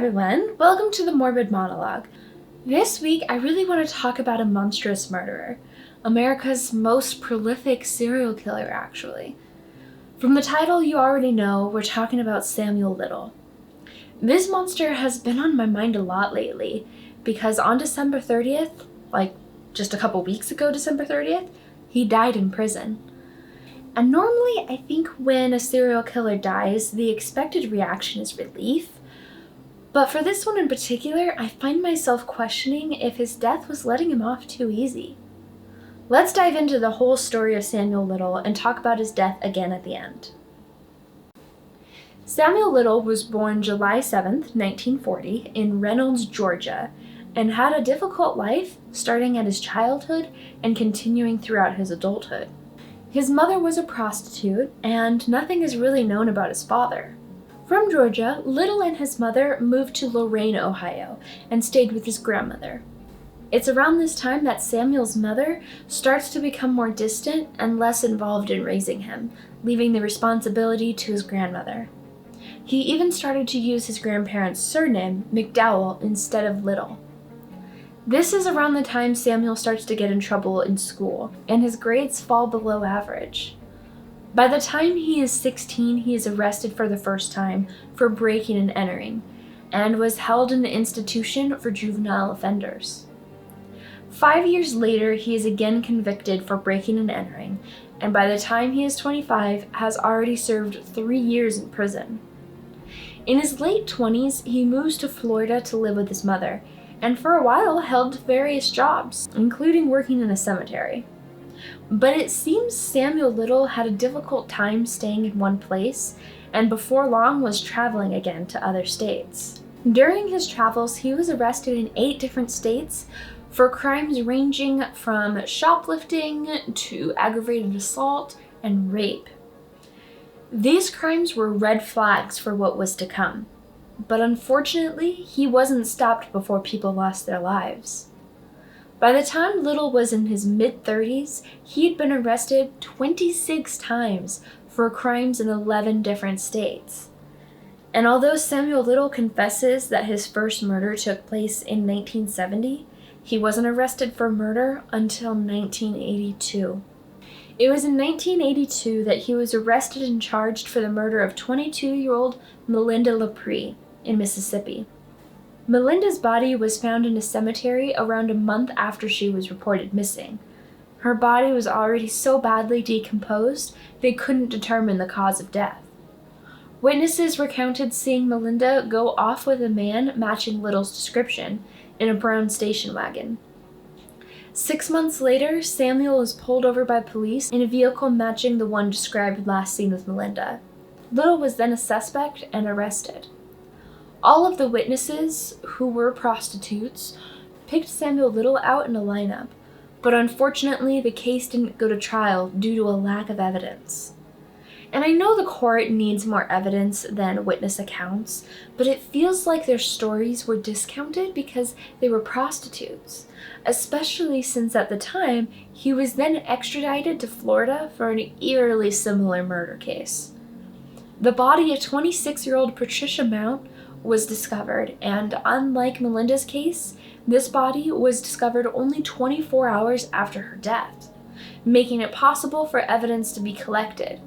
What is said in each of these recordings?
everyone, welcome to the Morbid Monologue. This week I really want to talk about a monstrous murderer, America's most prolific serial killer actually. From the title you already know, we're talking about Samuel Little. This monster has been on my mind a lot lately because on December 30th, like just a couple weeks ago December 30th, he died in prison. And normally I think when a serial killer dies, the expected reaction is relief. But for this one in particular, I find myself questioning if his death was letting him off too easy. Let's dive into the whole story of Samuel Little and talk about his death again at the end. Samuel Little was born July 7th, 1940, in Reynolds, Georgia, and had a difficult life starting at his childhood and continuing throughout his adulthood. His mother was a prostitute, and nothing is really known about his father. From Georgia, Little and his mother moved to Lorain, Ohio, and stayed with his grandmother. It's around this time that Samuel's mother starts to become more distant and less involved in raising him, leaving the responsibility to his grandmother. He even started to use his grandparents' surname, McDowell, instead of Little. This is around the time Samuel starts to get in trouble in school, and his grades fall below average. By the time he is 16, he is arrested for the first time for breaking and entering, and was held in the institution for juvenile offenders. 5 years later, he is again convicted for breaking and entering, and by the time he is 25, has already served 3 years in prison. In his late 20s, he moves to Florida to live with his mother, and for a while held various jobs, including working in a cemetery. But it seems Samuel Little had a difficult time staying in one place, and before long was traveling again to other states. During his travels, he was arrested in 8 different states for crimes ranging from shoplifting to aggravated assault and rape. These crimes were red flags for what was to come, but unfortunately, he wasn't stopped before people lost their lives. By the time Little was in his mid-30s, he had been arrested 26 times for crimes in 11 different states. And although Samuel Little confesses that his first murder took place in 1970, he wasn't arrested for murder until 1982. It was in 1982 that he was arrested and charged for the murder of 22-year-old Melinda LaPree in Mississippi. Melinda's body was found in a cemetery around a month after she was reported missing. Her body was already so badly decomposed they couldn't determine the cause of death. Witnesses recounted seeing Melinda go off with a man matching Little's description in a brown station wagon. 6 months later, Samuel was pulled over by police in a vehicle matching the one described last seen with Melinda. Little was then a suspect and arrested. All of the witnesses, who were prostitutes, picked Samuel Little out in a lineup, but unfortunately the case didn't go to trial due to a lack of evidence. And I know the court needs more evidence than witness accounts, but it feels like their stories were discounted because they were prostitutes, especially since at the time he was then extradited to Florida for an eerily similar murder case. The body of 26-year-old Patricia Mount was discovered, and unlike Melinda's case, this body was discovered only 24 hours after her death, making it possible for evidence to be collected.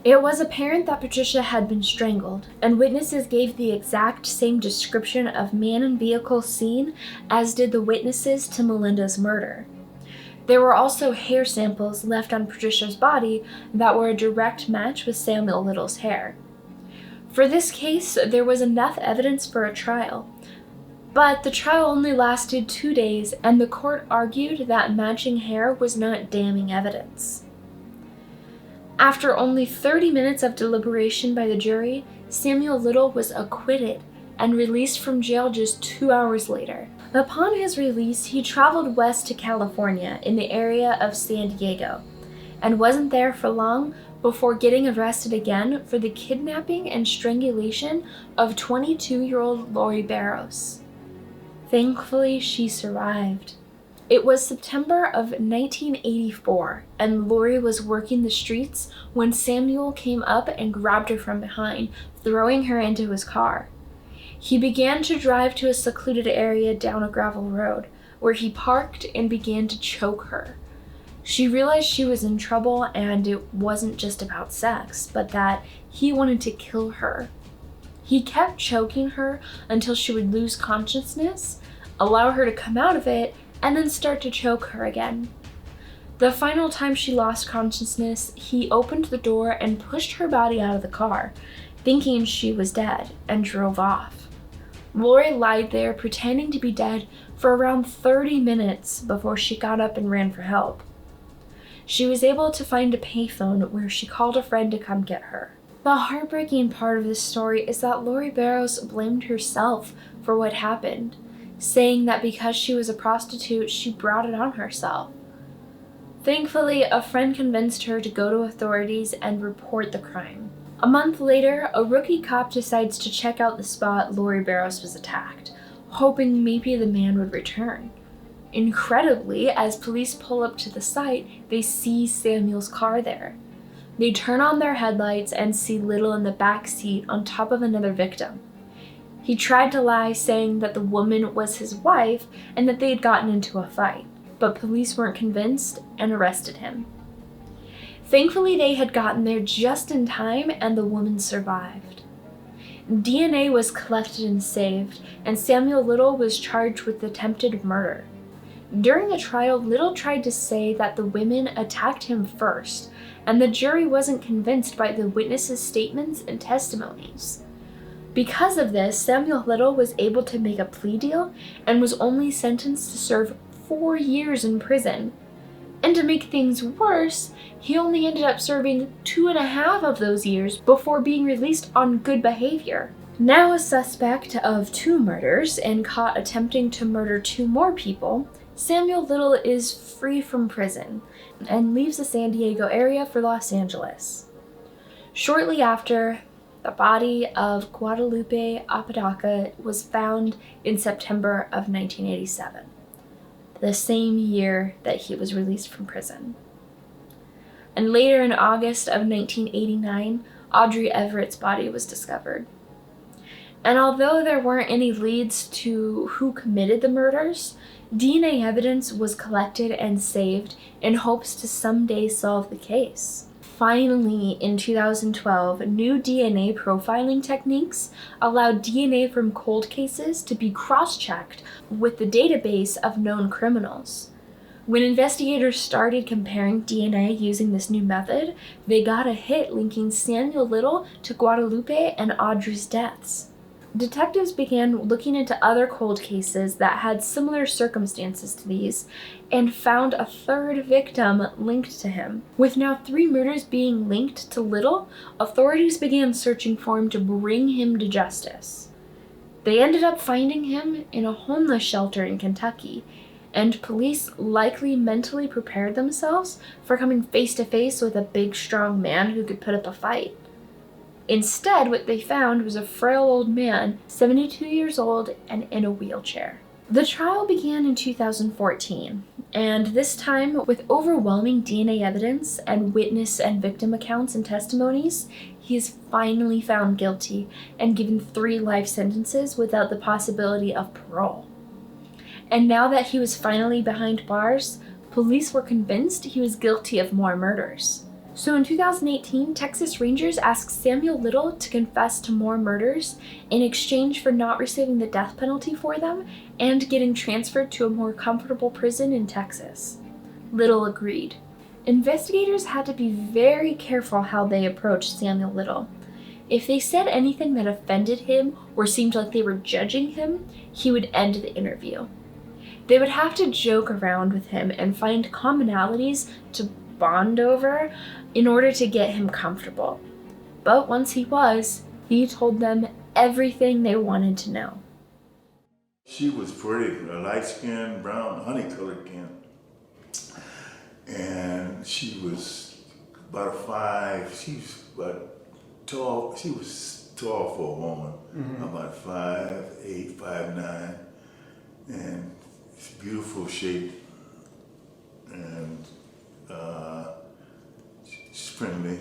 It was apparent that Patricia had been strangled, and witnesses gave the exact same description of man and vehicle seen as did the witnesses to Melinda's murder. There were also hair samples left on Patricia's body that were a direct match with Samuel Little's hair. For this case, there was enough evidence for a trial, but the trial only lasted 2 days, and the court argued that matching hair was not damning evidence. After only 30 minutes of deliberation by the jury, Samuel Little was acquitted and released from jail just 2 hours later. Upon his release, he traveled west to California in the area of San Diego, and wasn't there for long before getting arrested again for the kidnapping and strangulation of 22-year-old Lori Barros. Thankfully, she survived. It was September of 1984, and Lori was working the streets when Samuel came up and grabbed her from behind, throwing her into his car. He began to drive to a secluded area down a gravel road, where he parked and began to choke her. She realized she was in trouble and it wasn't just about sex, but that he wanted to kill her. He kept choking her until she would lose consciousness, allow her to come out of it, and then start to choke her again. The final time she lost consciousness, he opened the door and pushed her body out of the car, thinking she was dead, and drove off. Lori lied there pretending to be dead for around 30 minutes before she got up and ran for help. She was able to find a payphone where she called a friend to come get her. The heartbreaking part of this story is that Lori Barrows blamed herself for what happened, saying that because she was a prostitute, she brought it on herself. Thankfully, a friend convinced her to go to authorities and report the crime. A month later, a rookie cop decides to check out the spot Lori Barrows was attacked, hoping maybe the man would return. Incredibly, as police pull up to the site, they see Samuel's car there. They turn on their headlights and see Little in the back seat on top of another victim. He tried to lie, saying that the woman was his wife and that they had gotten into a fight, but police weren't convinced and arrested him. Thankfully, they had gotten there just in time and the woman survived. DNA was collected and saved, and Samuel Little was charged with attempted murder. During the trial, Little tried to say that the women attacked him first, and the jury wasn't convinced by the witnesses' statements and testimonies. Because of this, Samuel Little was able to make a plea deal and was only sentenced to serve 4 years in prison. And to make things worse, he only ended up serving 2.5 of those years before being released on good behavior. Now a suspect of 2 murders and caught attempting to murder 2 more people, Samuel Little is free from prison and leaves the San Diego area for Los Angeles. Shortly after, the body of Guadalupe Apodaca was found in September of 1987, the same year that he was released from prison. And later in August of 1989, Audrey Everett's body was discovered. And although there weren't any leads to who committed the murders, DNA evidence was collected and saved in hopes to someday solve the case. Finally, in 2012, new DNA profiling techniques allowed DNA from cold cases to be cross-checked with the database of known criminals. When investigators started comparing DNA using this new method, they got a hit linking Samuel Little to Guadalupe and Audrey's deaths. Detectives began looking into other cold cases that had similar circumstances to these and found a 3rd victim linked to him. With now 3 murders being linked to Little, authorities began searching for him to bring him to justice. They ended up finding him in a homeless shelter in Kentucky, and police likely mentally prepared themselves for coming face to face with a big, strong man who could put up a fight. Instead, what they found was a frail old man, 72 years old, and in a wheelchair. The trial began in 2014, and this time, with overwhelming DNA evidence and witness and victim accounts and testimonies, he is finally found guilty and given 3 life sentences without the possibility of parole. And now that he was finally behind bars, police were convinced he was guilty of more murders. So in 2018, Texas Rangers asked Samuel Little to confess to more murders in exchange for not receiving the death penalty for them and getting transferred to a more comfortable prison in Texas. Little agreed. Investigators had to be very careful how they approached Samuel Little. If they said anything that offended him or seemed like they were judging him, he would end the interview. They would have to joke around with him and find commonalities to bond over in order to get him comfortable. But once he was, he told them everything they wanted to know. She was pretty, a light-skinned, brown, honey-colored skin. And she was about 5, she was about tall, she was tall for a woman, about 5'8", 5'9", and beautiful shape, and she's friendly.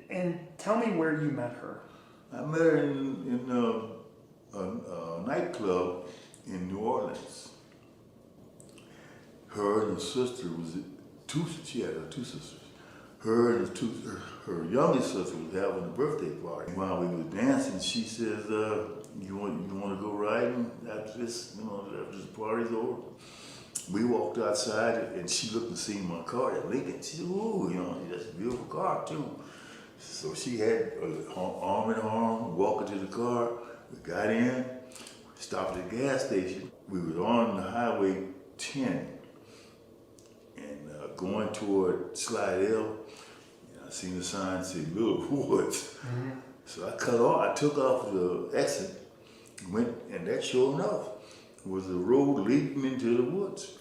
And tell me where you met her. I met her in a nightclub in New Orleans. Her and her sister she had two sisters. Her and her youngest sister was having a birthday party. While we were dancing, she says, you want to go riding after this, after this party's over? We walked outside and she looked and seen my car, that Lincoln. She said, ooh, that's a beautiful car too. So she had arm in arm, walking to the car. We got in, stopped at the gas station. We were on the Highway 10 and going toward Slide Hill. I seen the sign say Little Woods. Mm-hmm. So I took off the exit, went, and that sure enough was the road leading into the woods.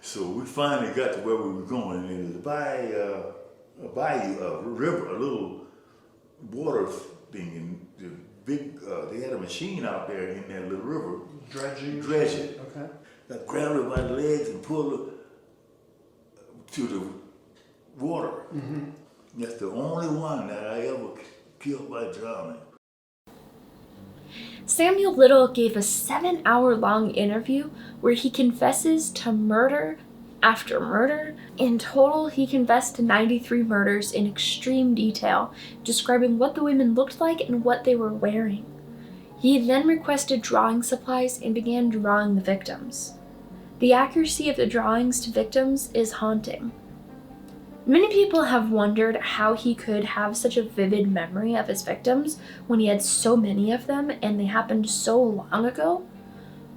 So we finally got to where we were going, and it was by a bayou, a river, a little water thing, and the big, they had a machine out there in that little river. Dredging? Okay. I grabbed her by the legs and pulled her to the water. Mm-hmm. That's the only one that I ever killed by drowning. Samuel Little gave a 7-hour-long interview where he confesses to murder after murder. In total, he confessed to 93 murders in extreme detail, describing what the women looked like and what they were wearing. He then requested drawing supplies and began drawing the victims. The accuracy of the drawings to victims is haunting. Many people have wondered how he could have such a vivid memory of his victims when he had so many of them and they happened so long ago.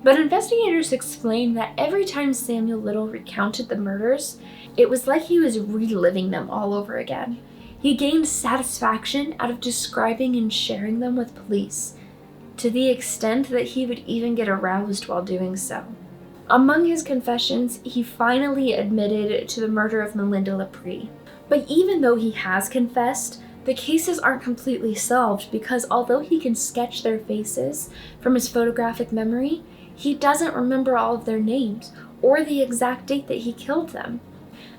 But investigators explained that every time Samuel Little recounted the murders, it was like he was reliving them all over again. He gained satisfaction out of describing and sharing them with police, to the extent that he would even get aroused while doing so. Among his confessions, he finally admitted to the murder of Melinda Lepre. But even though he has confessed, the cases aren't completely solved because although he can sketch their faces from his photographic memory, he doesn't remember all of their names or the exact date that he killed them.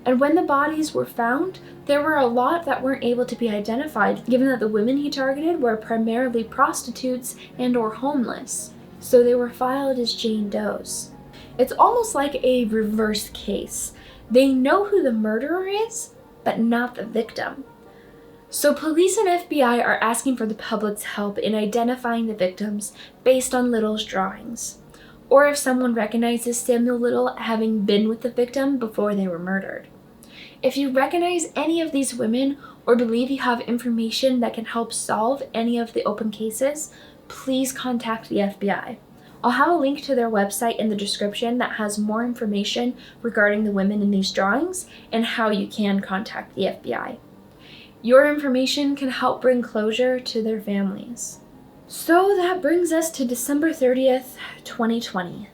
And when the bodies were found, there were a lot that weren't able to be identified, given that the women he targeted were primarily prostitutes and/or homeless, so they were filed as Jane Does. It's almost like a reverse case. They know who the murderer is, but not the victim. So police and FBI are asking for the public's help in identifying the victims based on Little's drawings, or if someone recognizes Samuel Little having been with the victim before they were murdered. If you recognize any of these women or believe you have information that can help solve any of the open cases, please contact the FBI. I'll have a link to their website in the description that has more information regarding the women in these drawings and how you can contact the FBI. Your information can help bring closure to their families. So that brings us to December 30th, 2020.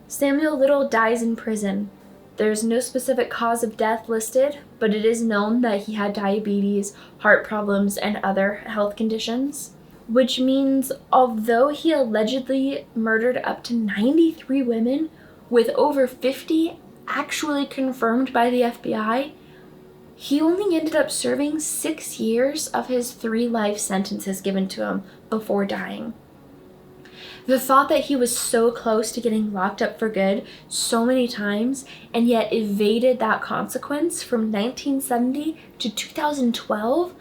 Samuel Little dies in prison. There's no specific cause of death listed, but it is known that he had diabetes, heart problems, and other health conditions. Which means although he allegedly murdered up to 93 women, with over 50 actually confirmed by the FBI, he only ended up serving 6 years of his 3 life sentences given to him before dying. The thought that he was so close to getting locked up for good so many times and yet evaded that consequence from 1970 to 2012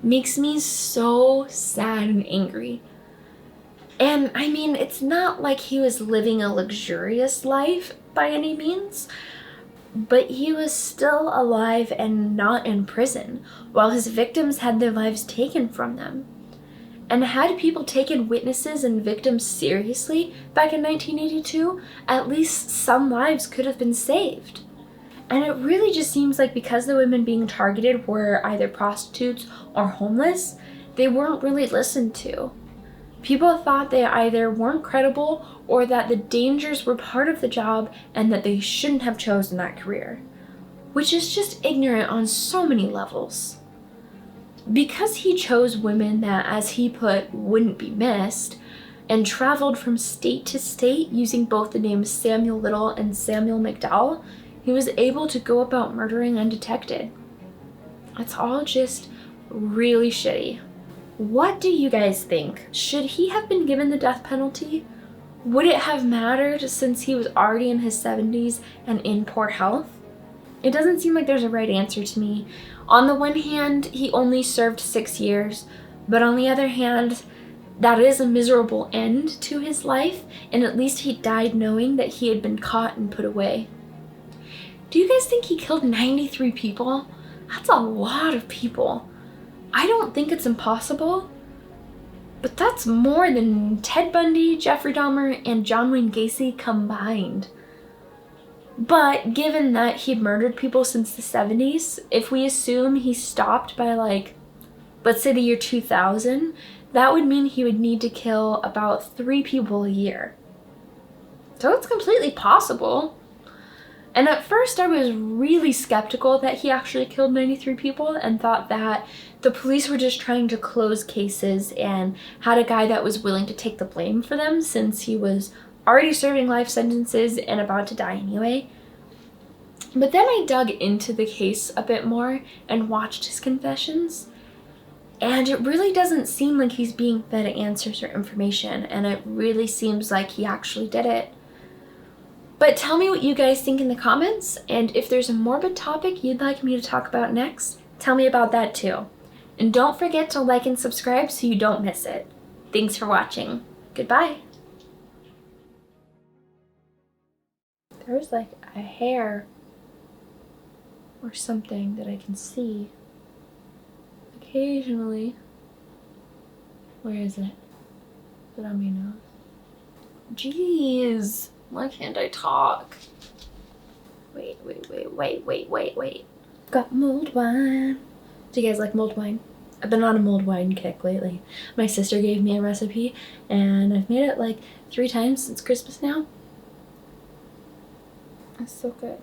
makes me so sad and angry. And I mean, it's not like he was living a luxurious life by any means, but he was still alive and not in prison while his victims had their lives taken from them. And had people taken witnesses and victims seriously back in 1982, at least some lives could have been saved. And it really just seems like because the women being targeted were either prostitutes or homeless, they weren't really listened to. People thought they either weren't credible or that the dangers were part of the job and that they shouldn't have chosen that career, which is just ignorant on so many levels. Because he chose women that, as he put, wouldn't be missed, and traveled from state to state using both the names Samuel Little and Samuel McDowell, he was able to go about murdering undetected. It's all just really shitty. What do you guys think? Should he have been given the death penalty? Would it have mattered since he was already in his 70s and in poor health? It doesn't seem like there's a right answer to me. On the one hand, he only served 6 years, but on the other hand, that is a miserable end to his life, and at least he died knowing that he had been caught and put away. Do you guys think he killed 93 people? That's a lot of people. I don't think it's impossible, but that's more than Ted Bundy, Jeffrey Dahmer, and John Wayne Gacy combined. But given that he'd murdered people since the 70s, if we assume he stopped by let's say the year 2000, that would mean he would need to kill about 3 people a year. So it's completely possible. And at first I was really skeptical that he actually killed 93 people and thought that the police were just trying to close cases and had a guy that was willing to take the blame for them since he was already serving life sentences and about to die anyway. But then I dug into the case a bit more and watched his confessions, and it really doesn't seem like he's being fed answers or information, and it really seems like he actually did it. But tell me what you guys think in the comments, and if there's a morbid topic you'd like me to talk about next, tell me about that too. And don't forget to like and subscribe so you don't miss it. Thanks for watching. Goodbye. There's like a hair or something that I can see occasionally. Where is it? Is it on my nose? Jeez, why can't I talk? Wait. Got mulled wine. Do you guys like mulled wine? I've been on a mulled wine kick lately. My sister gave me a recipe and I've made it like 3 times since Christmas now. It's so good.